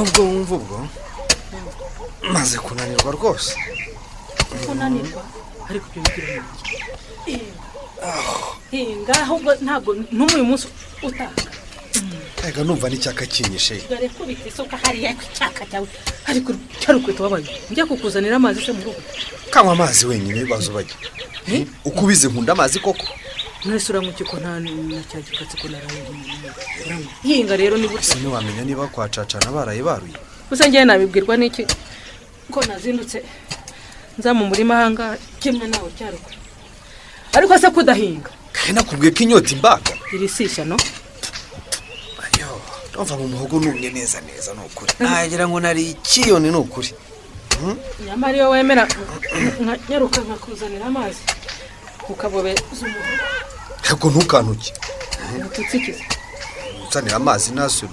ahubwo wumva ubwo maze kunanirwa rwose. Kunanirwa ariko ibyo bigira hinga ahubwo ntabwo n'uyu munsi utaka. Ega numva n'icyaka kinyishe. Dore ko bitisoka hariya cyaka cyawe ariko cyarukwe tubabaye njya kukuzanira amazi se mu rugo. Kanywa amazi wenyine bazo bajya. Ukubize nkunda amazi koko. Nese uramuki ko nta cyagikatse ko naraye. Hinga rero ni gute? Sine wamenya niba kwacacana baraye baruye. Gusa ngiye nabibwirwa n'iki ko nazindutse nza mu murima hanga kimwe nawe cyarukwe. Ariko se kudahinga. Kandi nakubwiye ko inyota imbaga. Irisisha no? Ndumva mu muhogo numye neza nukuri. Nagira ngo nari ikiyoni nukuri. Nyamara iyo wemera nyaruka nkakuzanira amazi ukabobe z'umuhogo. Heko ntukantuke. Tutsikiza. Uzanira amazi nasura.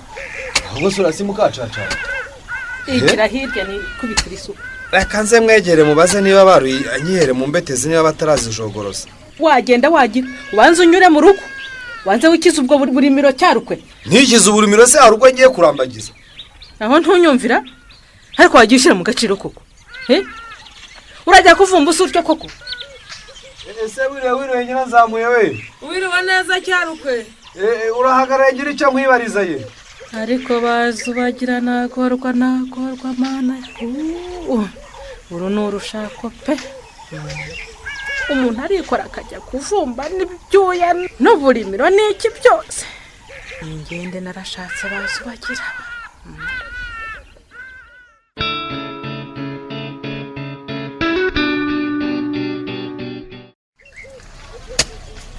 Ahubwo sura simukacaca. Igira hirya ni kubitira isuku. Reka nze mwegere mubaze niba baruye anyihere mu mbetezi niba batarazijogoroza. Wagenda wagira ubanze unyure mu rugo. Wanze wikiza ubwo buri miro cyarukwe. Ntikize uburimiro se harugo ngiye kurambagiza. Aho ntunyumvira? Ariko wagishira mu gaciro koko. Urajya kuvumba usuryo koko. Ese wiriwe nyina zamuye we. Wiriwe neza cyarukwe. Urahagara ngira icyo mwibariza ye. Ariko bazubagira nagorwa mana. Uru nurushako pe. Umuntu arikora akajya kuvumba n'ibyuya n'uburimiro n'iki byose. Ingende narashatse bazubagira.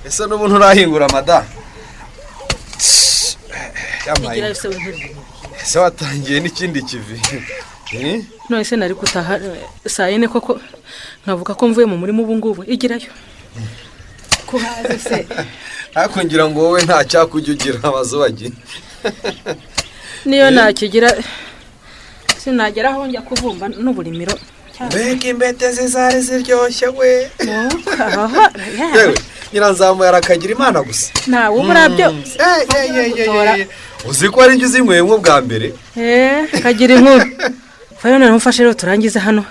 Ese n'ubuntu urahingura mada. Yamaye. Ese watangiye n'ikindi kivi. None se nari kutaha saa yine koko nkavuga ko mvuye mu murimo ubu ngubu igirayo. Kuhaze se. Akongira ngo wowe nta cyakujya ugira abazubagiye. Niyo nakigira sinageraho njya kuvumba n'uburimiro. Mbega imbetezi zari ziryoshye we. Yewe nyiranzamu yarakagira Imana gusa. Nawe uburabyo. Uzi ko ari njye uzinyweyemo bwa mbere. Kagira inkuru. Fayona namufashe rero turangize hano.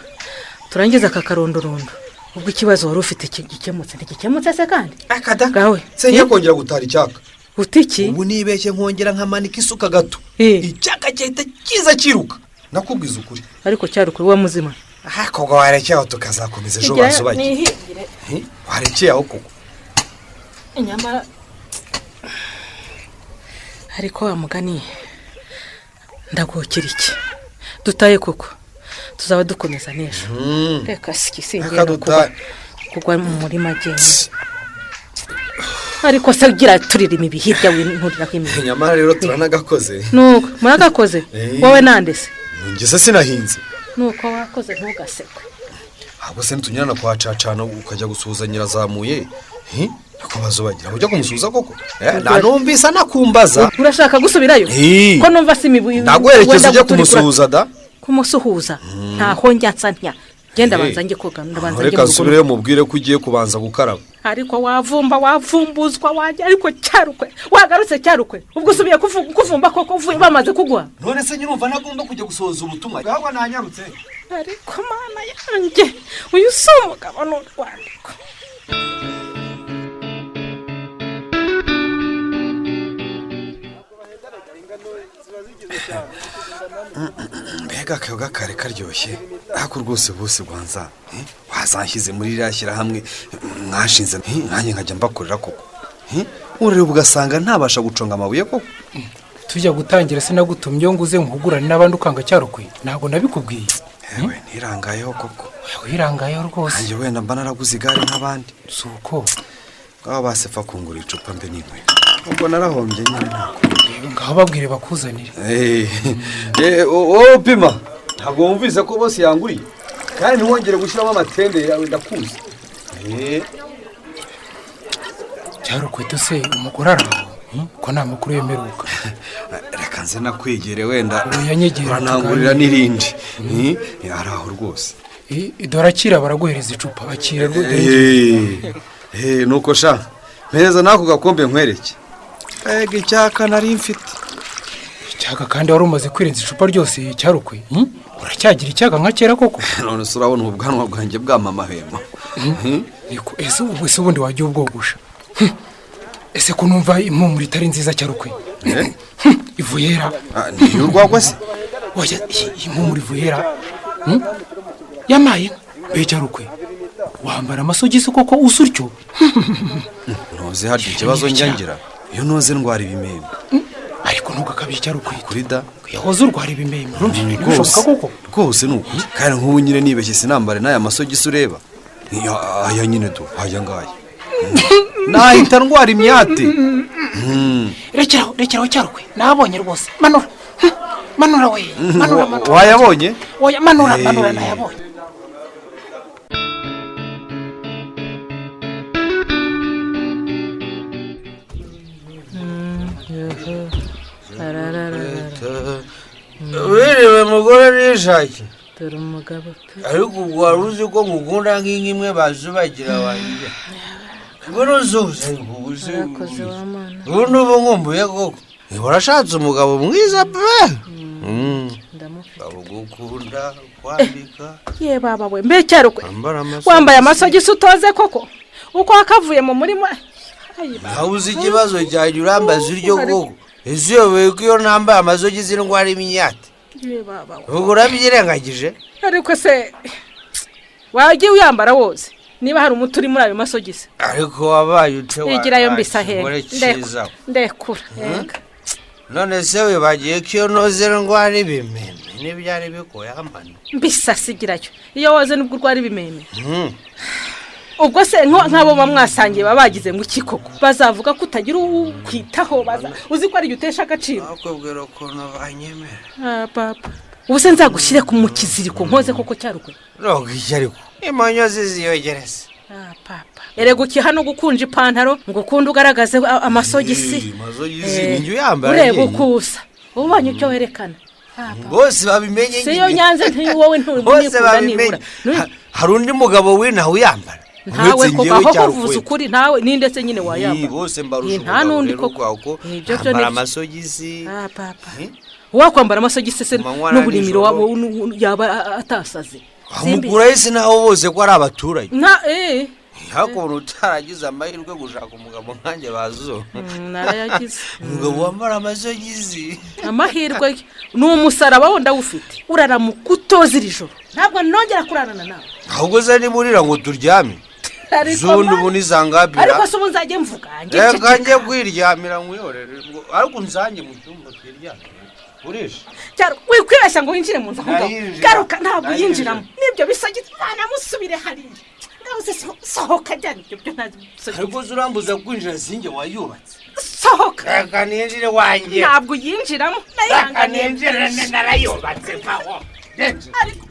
Turangiza akakarondorondo. Ubwo ikibazo wari ufite ntigikemutse se kandi. Akada. Gawe. Senye kongera gutara icyaka. Utiki? Ubu nibeshye nkongera nkamanika isuka gato. Icyaka cyahita kiza kiruka. Nakubwiza ukuri. Ariko cyarukwe wa muzima. Koko warekeye tukazakomeza ejo bazubagiye. Warekeye aho koko. Nyamara ariko amugani ndagokira iki dutaye koko tuzaba dukomeza nesho reka sikisingira kugwa mu murima genge ariko se gira turirima ibihirya winturira kwimira. Nyamara rero turanagakoze nuko muragakoze wowe nandese ngise sinahinze nuko wakoze ntugasekwe ahubwo se ntunyana kwa cacana ukajya gusuhuza nyirazamuye ko bazubagira ujya kumusuhuza koko nanumvisa nakumbaza urashaka gusubirayo ko numva simibuye ndagwerekeza ujya kumusuhuza da kumusuhuza ntaho njyatsa ntya genda banza nge koga ndabanza nge reka subireyo mubwire ko ugiye kubanza gukaraba ariko wavumbuzwa wajya ariko cyarukwe wagarutse cyarukwe ubwo usubiye kuvumba koko uvuye bamaze kugwa none se nyirumva nagomba kujya gusohoza ubutumwa ahubwo nanyarutse ariko mana yanjye uyu si umugabo n'urwandiko mbega akayoga kare karyoshye ariko rwose bose rwanza wazanshyize muri iriya shyirahamwe mwashinze nanjye nkajya mbakorera koko ureba ugasanga ntabasha guconga amabuye koko tujya gutangira sinagutumye ngo uze nkugurane n'abandi ukanga cyarukwe ntabwo nabikubwiye yewe nirangayeho koko wirangayeho rwose nanjye wenda mba naraguze igare nk'abandi si uko baba basefa kungura icupa mbe n'inkweto ubwo narahombye nyine ntako ngaho babwire bakuzanire wowe upima ntabwo wumvise ko bose yanguriye kandi ntiwongere gushyiramo amatende yawe ndakuzi cyarukwe se umugore araho ko nta makuru yemeruka reka nze nakwegere wenda uranangurira n'irindi ari aho rwose dore akira baraguhereza icupa akira nuko sha mpereza n'ako gakombe nkwereke ega icyaka nari mfite cyaga kandi wari umaze kwirenza icupa ryose cyarukwe. Uracyagira icyaga nka kera koko? none se urabona ubwanwa bwanjye bwamamahema. Niko ese ubundi wajya ubwogosha. Ese ko numva impumuro itari nziza cyarukwe? Ivuyera. Niyo urwagwa se? Oya impumuro ivuyera. Yamaye mbe cyarukwe. Wambara amasogisi koko usuryo? Ntuzi harya ikibazo njyangira. Iyo noze ndwara ibimeme. Ariko ntugakabye cyarukwe. Kuri da. Yahoze urwara ibimeme. Urumva koko? Rwose nuko. Kandi nk'ubu nyine nibeshye sinambare n'aya masogisi ureba. Aya nyine tu aya ngaya. Nahita ndwara imyate. Rekeraho cyarukwe. Nabonye rwose. Manura we. Manura. Wayabonye? Oya manura nayabonye. Wewe mugore nishaki. Dore umugabo pe. Ariko ubwo wari uzi ko ngukunda nk'imwe bazubagira wanjye. Ngono zuze nguze. Yakoze wa mana. Ubu nkumbuye koko. Urashatse umugabo mwiza pe. Ndamufite. Abugukunda kwandika. Ye baba we mbe cyarukwe. Ambara Wambaye amasogisi utoze koko. Uko akavuye mu murima. Hauzi ikibazo cyanjye urambaza uryo koko. Ese yobewe ko iyo nambaye amasogisi ndwara imyate. Ye baba we. Ubwo urabyirengagije? Ariko se wagiye uyambara wose. Niba hari umuti uri muri ayo masogisi. Ariko wabaye ute wa. Igirayo mbisa henga. Ndekura. None se we bagiye ko iyo noze ndwara ibimeme n'ibyari bikoye amano. Mbisa sigirayo. Iyo woze nubwo urwara ibimeme. Ubwo se nk'abo bamwasangiye babagize ngo ikikoko bazavuga ko utagira ukwitaho uzi ko ari utesha agaciro. Akubwira ko nabanyemera. Papa. Ubu se nzagushyire ku mukiziriko nkoze koko cyarukwe. Roga icyariko. Imanyo ziziyogereza. Papa. Erego ki hano gukunja ipantaro ngo kunde ugaragaze amasogisi. Amasogisi ninjye uyambara. Urego kusa. Ubanye cyo werekana. Bose babimenye. Se yo nyanze ntiwowe nturi kunikunda nibura. Hari undi mugabo w'inaho uyambara. Ntawe koko aho kuvuza ukuri ntawe ninde se nyine wayamba. Bose mbarusha. Nta nundi koko. Nibyo byo ni amasogisi. Papa. Wakwambara amasogisi se n'uburimiro wabo yaba atasaze. Amugura ese naho bose ko ari abaturage. Hakubona utaragize amahirwe gushaka umugabo nkanjye bazo. Narayagize. Umugabo wambara amasogisi. Amahirwe n'umusaraba wonda ufite. Uraramukutoza irijoro. Ntabwo nongera kurarana nawe. Ahubwo se nimurira ngo turyame. Zundi ubuni zangabira. Ariko se ubunzaje mvuga nje. Reka nje kwiryamira nkwiyorere. Ariko nzange mu cyumba twiryame. Urisha. Cyaro wikwirashya ngo winjire mu nzu aho. Garuka ntabwo yinjiramo. Nibyo bisagitse bana musubire hariya. Sohoka jyana ibyo byo ntazi. Ariko urambuza kwinjira singe wayubatse. Sohoka. Reka ninjire wanjye. Ntabwo yinjiramo. Reka ninjire narayubatse paho. Ariko